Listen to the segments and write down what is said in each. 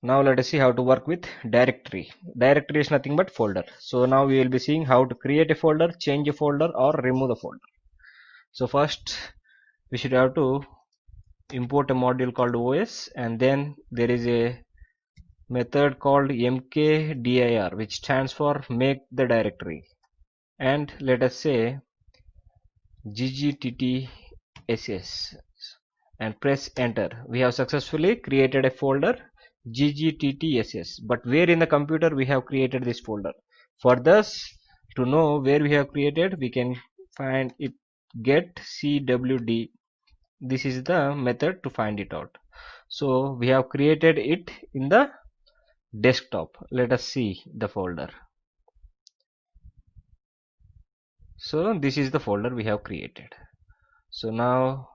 Now let us see how to work with directory. Directory is nothing but folder. So now we will be seeing how to create a folder, change a folder, or remove the folder. So first we should have to import a module called OS, and then there is a method called mkdir, which stands for make the directory, and let us say ggtts and press enter. We have successfully created a folder ggtts, but where in the computer we have created this folder? For this, to know where we have created, we can find it get cwd. This is the method to find it out. So we have created it in the desktop. Let us see the folder. So this is the folder we have created. So now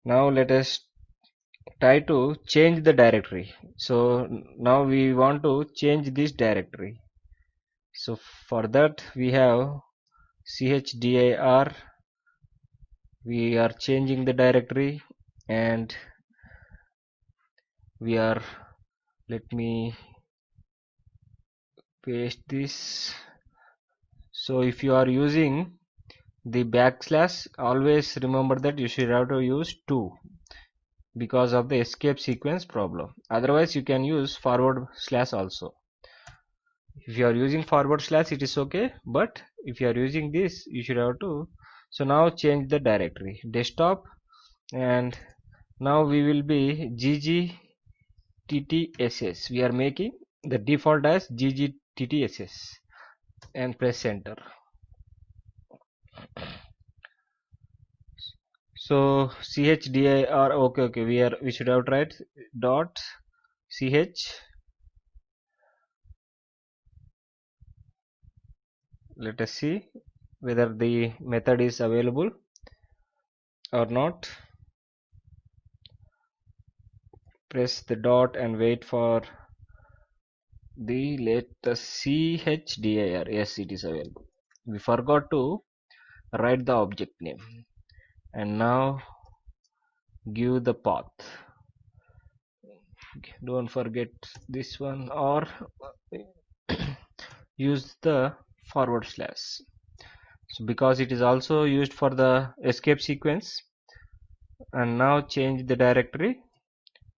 let us try to change the directory. So now we want to change this directory. So for that we have chdir. We are changing the directory, and we are, let me paste this. So if you are using the backslash, always remember that you should have to use 2 because of the escape sequence problem. Otherwise you can use forward slash also. If you are using forward slash, it is okay, but if you are using this, you should have to. So now change the directory desktop, and now we will be ggtts. We are making the default as ggtts and press enter. So chdir, okay, we should have tried dot ch. Let us see whether the method is available or not. Press the dot and wait for the latest chdir. Yes, it is available. We forgot to write the object name, and now give the path. Don't forget this one, or use the forward slash. So because it is also used for the escape sequence, and now change the directory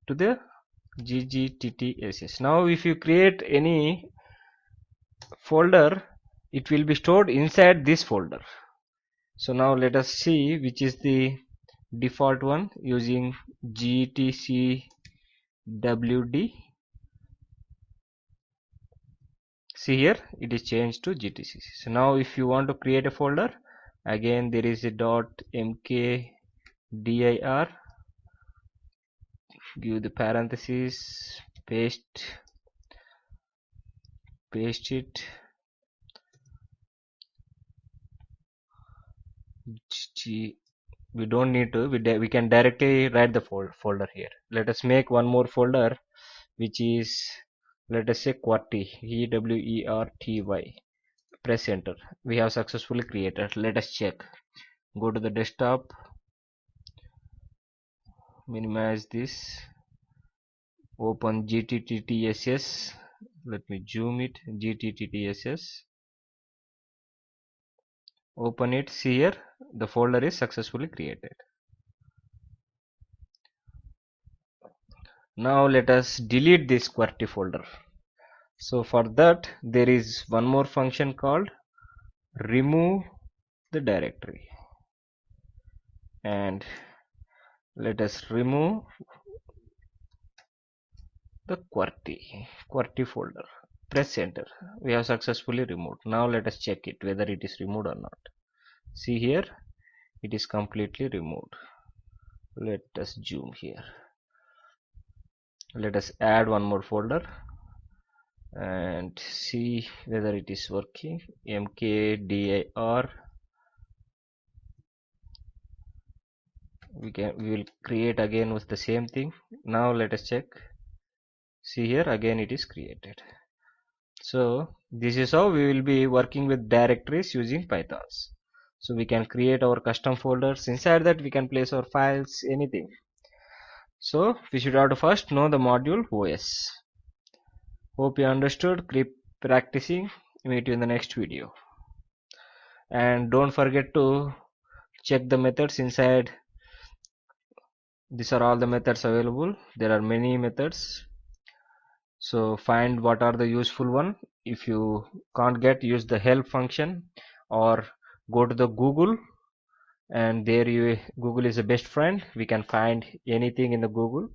to the ggtts. Now if you create any folder, it will be stored inside this folder. So now let us see which is the default one using gtcwd. See here, it is changed to gtcc. So now if you want to create a folder, again there is a .mkdir, give the parentheses, paste it, we don't need to, we can directly write the folder here. Let us make one more folder, which is, let us say QWERTY, QWERTY. Press enter. We have successfully created. Let us check. Go to the desktop, minimize this, open gttts. Let me zoom it. Gttts, open it. See here, the folder is successfully created. Now let us delete this QWERTY folder. So for that, there is one more function called remove the directory, and let us remove the QWERTY folder. Press enter. We have successfully removed. Now let us check it whether it is removed or not. See here, it is completely removed. Let us zoom here. Let us add one more folder and see whether it is working. mkdir. We will create again with the same thing. Now let us check. See here, again it is created. So this is how we will be working with directories using Python. So we can create our custom folders. Inside that we can place our files, anything. So we should have to first know the module OS. Hope you understood. Keep practicing. Meet you in the next video. And don't forget to check the methods inside. These are all the methods available. There are many methods. So find what are the useful one. If you can't get, use the help function or go to the Google, and there Google is the best friend. We can find anything in the Google,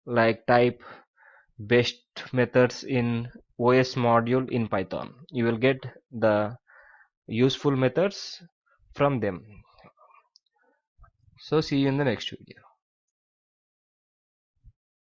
like type best methods in OS module in Python. You will get the useful methods from them. So see you in the next video.